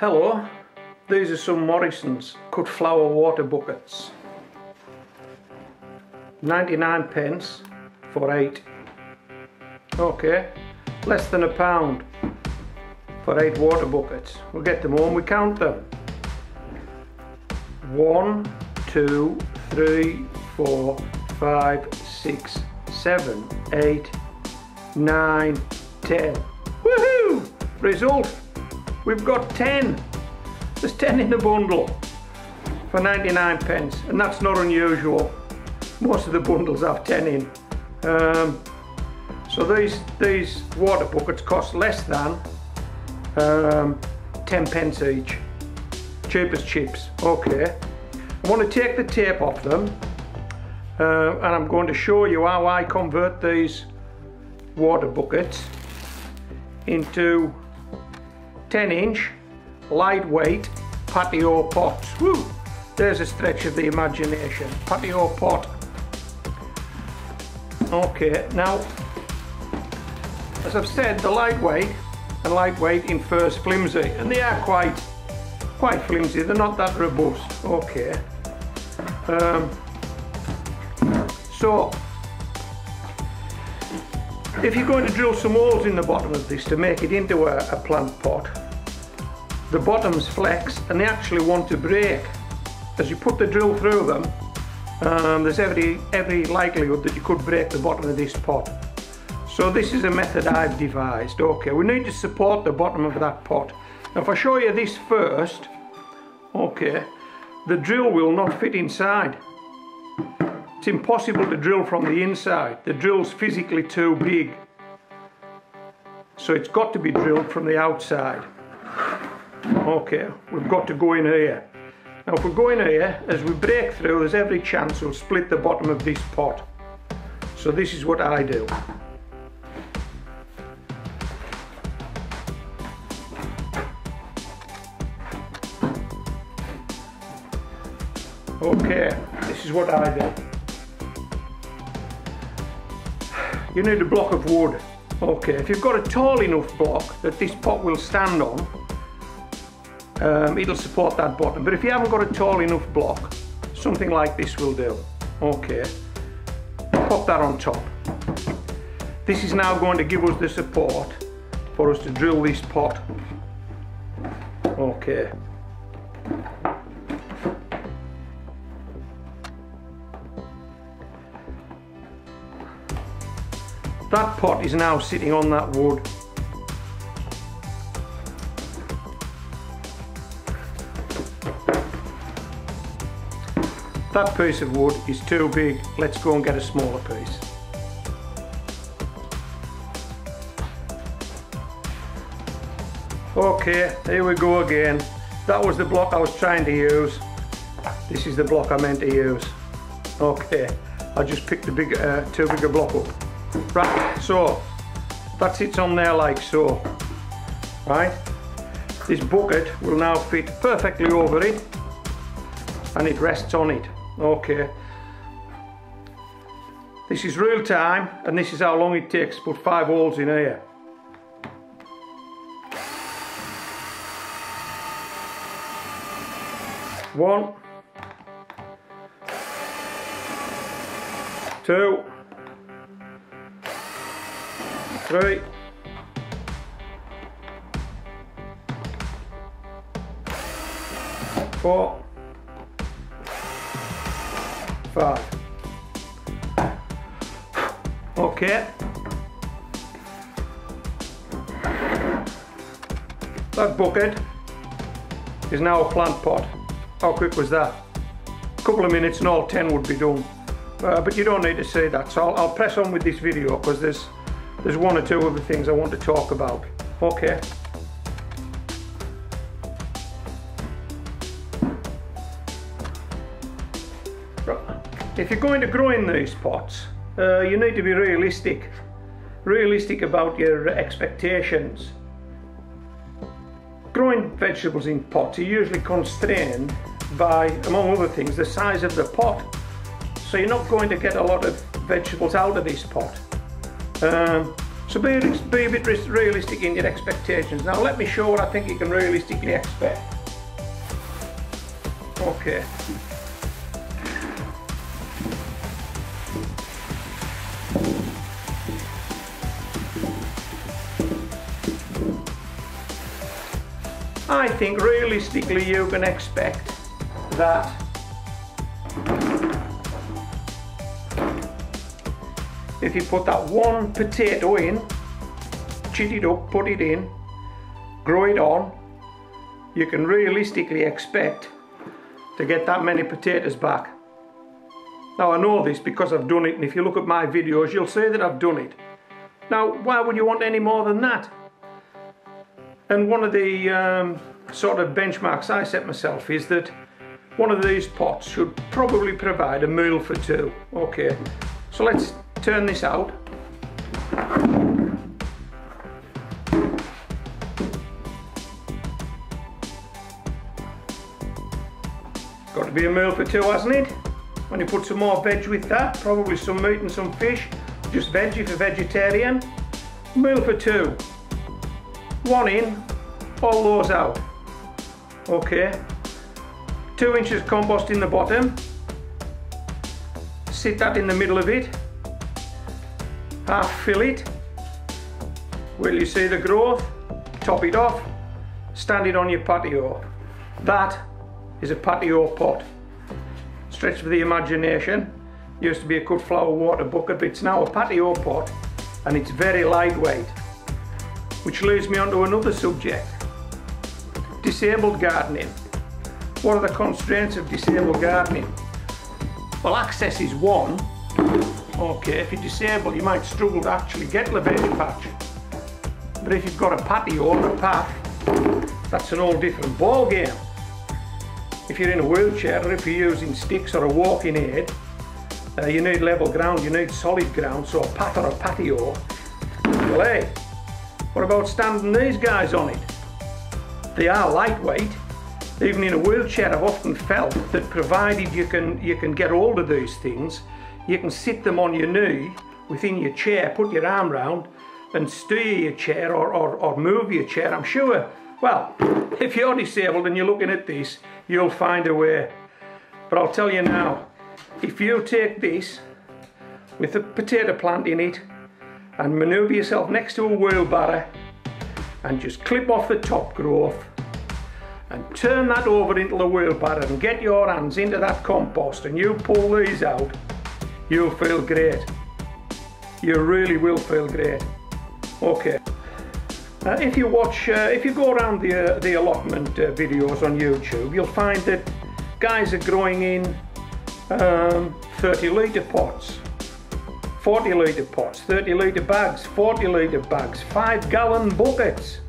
Hello, these are some Morrison's cut flower water buckets. 99p for 8. Okay, less than £1 for 8 water buckets. We'll get them home, we count them. 1, 2, 3, 4, 5, 6, 7, 8, 9, 10. Woohoo! Result, we've got 10. There's 10 in the bundle for 99p, and that's not unusual. Most of the bundles have 10 in. So these water buckets cost less than 10p each. Cheap as chips. Okay. I want to take the tape off them, and I'm going to show you how I convert these water buckets into 10-inch lightweight patio pots. Woo! There's a stretch of the imagination. Patio pot. Okay, now as I've said, the lightweight infers flimsy, and they are quite flimsy. They're not that robust. Okay. So if you're going to drill some holes in the bottom of this to make it into a plant pot, the bottoms flex and they actually want to break. As you put the drill through them, there's every likelihood that you could break the bottom of this pot. So this is a method I've devised. Okay, we need to support the bottom of that pot. Now if I show you this first, okay, the drill will not fit inside. It's impossible to drill from the inside. The drill's physically too big. So it's got to be drilled from the outside. Okay, we've got to go in here. Now if we go in here, as we break through, there's every chance we'll split the bottom of this pot. So this is what I do. Okay, this is what I do. You need a block of wood. Okay, if you've got a tall enough block that this pot will stand on, it'll support that bottom. But if you haven't got a tall enough block, something like this will do. Okay, pop that on top. This is now going to give us the support for us to drill this pot. Okay. That pot is now sitting on that wood. That piece of wood is too big. Let's go and get a smaller piece. Okay, here we go again. That was the block I was trying to use. This is the block I meant to use. Okay, I just picked the too big a block up. Right, so that sits on there like so. Right, this bucket will now fit perfectly over it, and it rests on it. Okay, this is real time, and this is how long it takes to put 5 holes in here. One, 2, 3, 4, 5. Okay. That bucket is now a plant pot. How quick was that? A couple of minutes and all 10 would be done. But you don't need to see that, so I'll press on with this video because there's one or two other things I want to talk about. Okay. If you're going to grow in these pots, you need to be realistic about your expectations. Growing vegetables in pots are usually constrained by, among other things, the size of the pot. So you're not going to get a lot of vegetables out of this pot. So be a bit realistic in your expectations. Now let me show what I think you can realistically expect. Okay. I think realistically you can expect that if you put that one potato in, chit it up, put it in, grow it on, you can realistically expect to get that many potatoes back. Now I know this because I've done it, and if you look at my videos you'll see that I've done it. Now why would you want any more than that? And one of the sort of benchmarks I set myself is that one of these pots should probably provide a meal for two. Okay, so let's turn this out. Got to be a meal for two, hasn't it? When you put some more veg with that, probably some meat and some fish, just veg if you're vegetarian. Meal for two. One in, all those out. Okay. 2 inches compost in the bottom. Sit that in the middle of it. Half fill it. Will you see the growth? Top it off. Stand it on your patio. That is a patio pot. Stretch for the imagination. Used to be a cut flower water bucket, but it's now a patio pot, and it's very lightweight. Which leads me on to another subject. Disabled gardening. What are the constraints of disabled gardening? Well, access is one. Okay, if you're disabled you might struggle to actually get the veg patch. But if you've got a patio or a path, that's an all different ball game. If you're in a wheelchair or if you're using sticks or a walking aid, you need level ground, you need solid ground, so a path or a patio. Well, hey, what about standing these guys on it? They are lightweight. Even in a wheelchair I've often felt that provided you can get hold of these things, you can sit them on your knee within your chair, put your arm round and steer your chair or move your chair. I'm sure, well, if you're disabled and you're looking at this, you'll find a way. But I'll tell you now, if you take this with a potato plant in it and manoeuvre yourself next to a wheelbarrow and just clip off the top growth and turn that over into the wheelbarrow and get your hands into that compost and you pull these out, you'll feel great. You really will feel great. Okay. If you go around the allotment videos on YouTube, you'll find that guys are growing in 30 litre pots, 40 litre pots, 30 litre bags, 40 litre bags, 5 gallon buckets.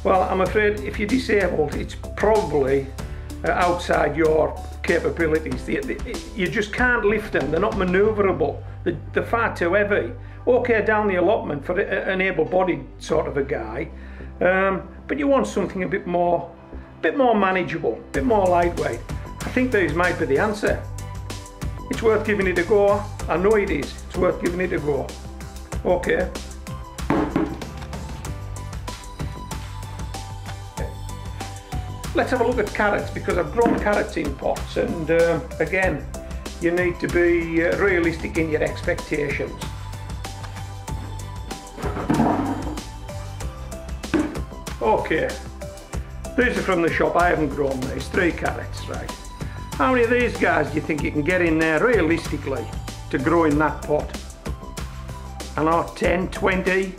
Well, I'm afraid if you're disabled, it's probably outside your capabilities. You just can't lift them, they're not manoeuvrable, they're far too heavy. Okay, down the allotment for an able-bodied sort of a guy, but you want something a bit more manageable, a bit more lightweight. I think these might be the answer. It's worth giving it a go. I know it is. It's worth giving it a go. Okay. Let's have a look at carrots, because I've grown carrots in pots, and again, you need to be realistic in your expectations. Okay, these are from the shop. I haven't grown these. 3 carrots, right? How many of these guys do you think you can get in there realistically to grow in that pot? I know, 10, 20,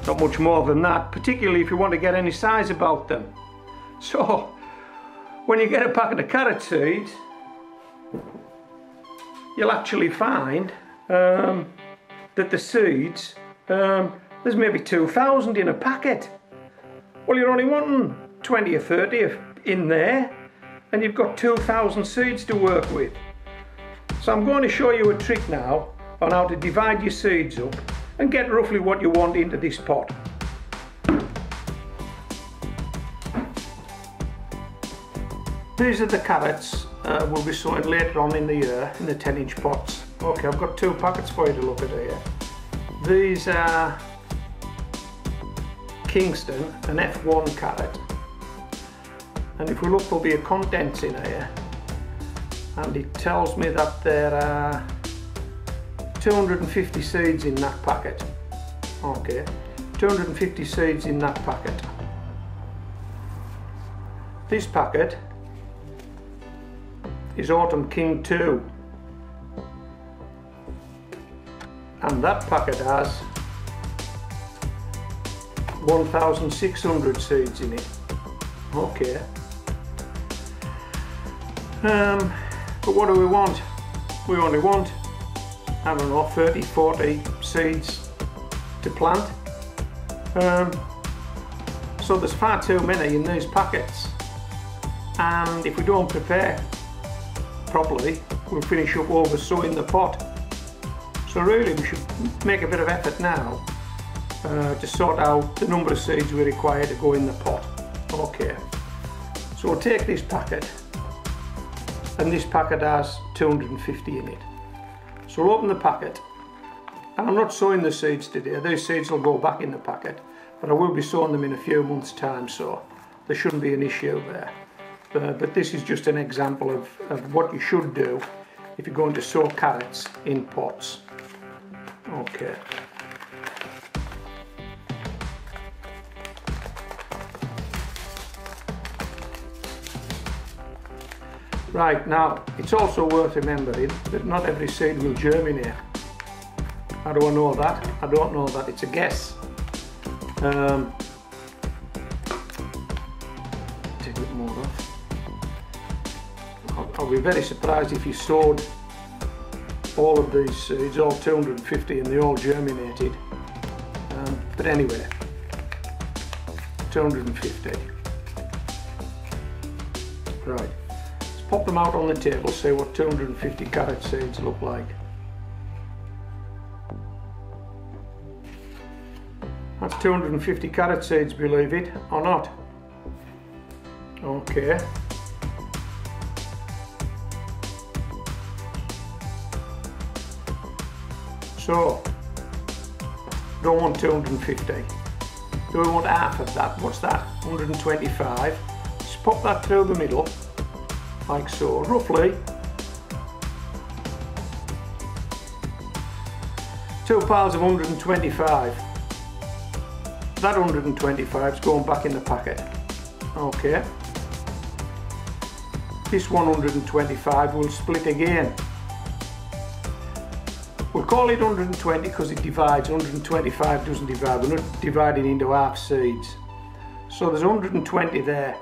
not much more than that, particularly if you want to get any size about them. So, when you get a packet of carrot seeds, you'll actually find that the seeds, there's maybe 2,000 in a packet. Well, you're only wanting 20 or 30 in there, and you've got 2,000 seeds to work with. So I'm going to show you a trick now on how to divide your seeds up and get roughly what you want into this pot. These are the carrots we'll be sowing later on in the year in the 10-inch pots. Okay, I've got 2 packets for you to look at here. These are Kingston, an F1 carrot, and if we look, there'll be a contents in here, and it tells me that there are 250 seeds in that packet. Okay, 250 seeds in that packet. This packet is Autumn King 2, and that packet has 1,600 seeds in it. Okay. But what do we want? We only want, I don't know, 30, 40 seeds to plant. So there's far too many in these packets, and if we don't prepare properly, we'll finish up over sowing the pot. So really we should make a bit of effort now to sort out the number of seeds we require to go in the pot. Okay, so we'll take this packet, and this packet has 250 in it. So we'll open the packet, and I'm not sowing the seeds today. These seeds will go back in the packet, but I will be sowing them in a few months' time, so there shouldn't be an issue there. But this is just an example of what you should do if you're going to sow carrots in pots. Okay. Right, now it's also worth remembering that not every seed will germinate. How do I know that? I don't know that, it's a guess. Take a bit more off. I'll be very surprised if you sowed all of these seeds, all 250, and they all germinated. But anyway, 250. Right, let's pop them out on the table, see what 250 carrot seeds look like. That's 250 carrot seeds, believe it or not. Okay. So, don't want 250. Do we want half of that? What's that? 125. Just pop that through the middle, like so, roughly. 2 piles of 125. That 125 is going back in the packet. Okay. This 125 will split again. We'll call it 120 because it divides. 125 doesn't divide. We're not dividing into half seeds. So there's 120 there.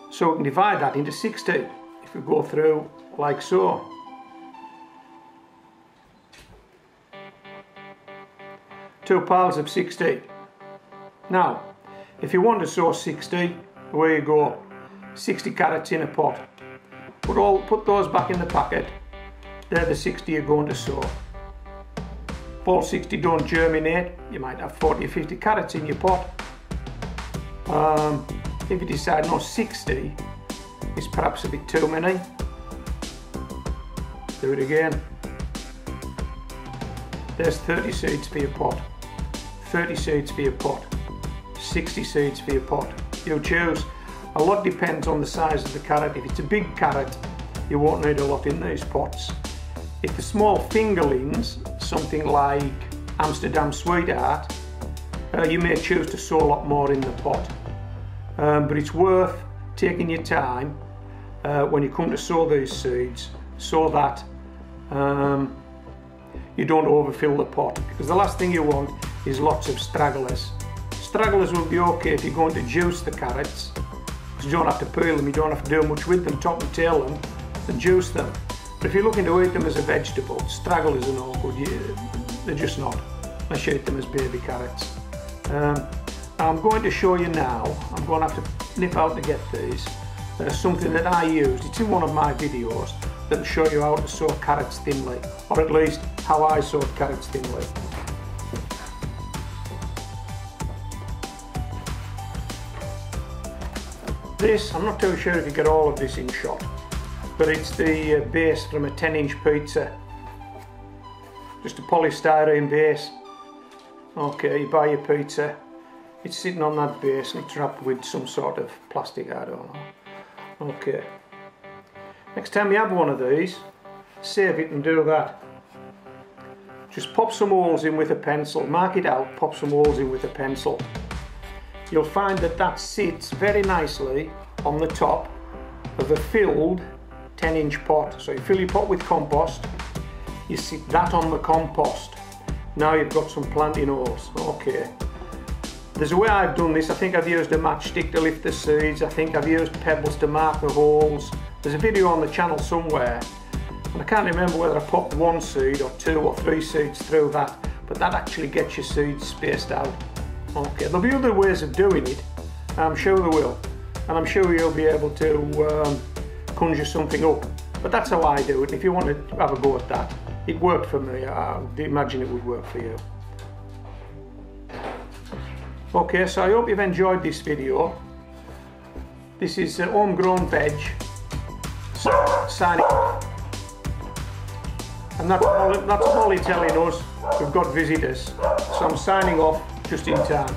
So we can divide that into 60 if we go through like so. Two piles of 60. Now, if you want to sow 60, away you go. 60 carrots in a pot. Put those back in the packet. They're the 60 you're going to sow. If all 60 don't germinate, you might have 40 or 50 carrots in your pot. If you decide no, 60 is perhaps a bit too many, do it again. There's 30 seeds for your pot, 30 seeds for your pot, 60 seeds for your pot. You choose. A lot depends on the size of the carrot. If it's a big carrot, you won't need a lot in these pots. If the small fingerlings, something like Amsterdam Sweetheart, you may choose to sow a lot more in the pot. But it's worth taking your time when you come to sow these seeds, so that you don't overfill the pot, because the last thing you want is lots of stragglers. Stragglers will be okay if you're going to juice the carrots, because you don't have to peel them, you don't have to do much with them, top and tail them and juice them. But if you're looking to eat them as a vegetable, stragglers are no good. They're just not, unless you eat them as baby carrots. I'm going to show you now, I'm going to have to nip out to get these, something that I used. It's in one of my videos that will show you how to sow carrots thinly, or at least how I sowed carrots thinly. This, I'm not too sure if you get all of this in shot, but it's the base from a 10-inch pizza. just a polystyrene base. Okay, you buy your pizza, it's sitting on that base and it's wrapped with some sort of plastic, I don't know. Okay, next time you have one of these, save it and do that. Just pop some holes in with a pencil, mark it out, pop some holes in with a pencil. You'll find that that sits very nicely on the top of a filled 10-inch pot. So you fill your pot with compost, you sit that on the compost. Now you've got some planting holes. Okay. There's a way I've done this. I think I've used a matchstick to lift the seeds. I think I've used pebbles to mark the holes. There's a video on the channel somewhere. And I can't remember whether I popped 1 seed or 2 or 3 seeds through that. But that actually gets your seeds spaced out. Okay. There'll be other ways of doing it. I'm sure there will. And I'm sure you'll be able to conjure something up. But that's how I do it. If you want to have a go at that. It worked for me. I imagine it would work for you. Okay, so I hope you've enjoyed this video. This is homegrown veg. Signing off. And that's Holly telling us we've got visitors. So I'm signing off just in time.